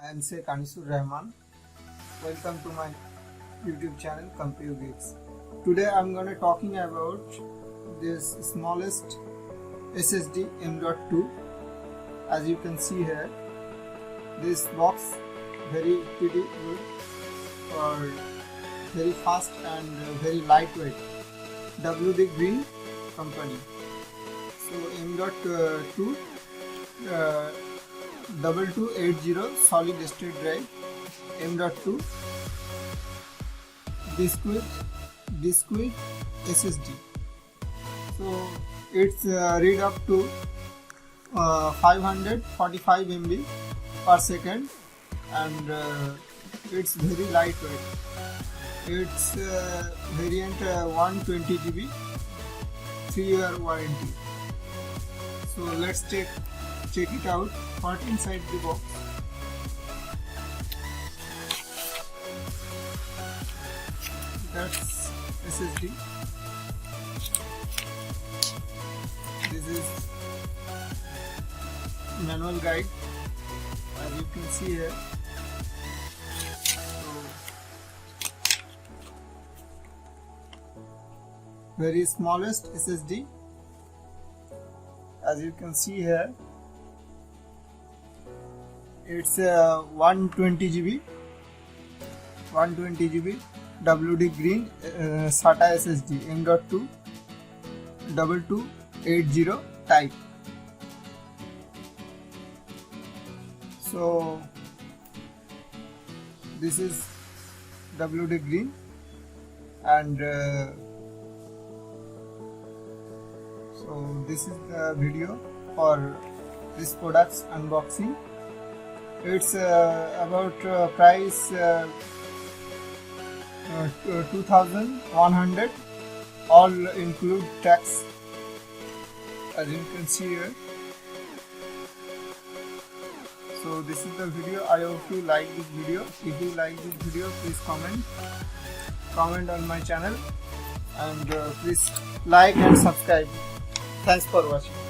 I am Sheikh Anisur Rahman. Welcome to my YouTube channel Computer Geeks. Today I am going to talking about this smallest SSD M.2. As you can see here, this box very pretty good or very fast and very lightweight. WD Green company. So M.2 2280 solid state drive, M.2 discrete SSD. So it's read up to 545 MB per second, and it's very lightweight. It's variant 120 GB, 3-year warranty. So let's check it out. What inside the box? That's SSD. This is manual guide, as you can see here. So very smallest SSD, as you can see here. It's 120 GB WD Green SATA SSD M.2 2280 type. So this is WD Green, and so this is the video for this product's unboxing. It's about price 2,100, all include tax, as you can see here. So this is the video. I hope you like this video. If you like this video, please comment on my channel, and please like and subscribe. Thanks for watching.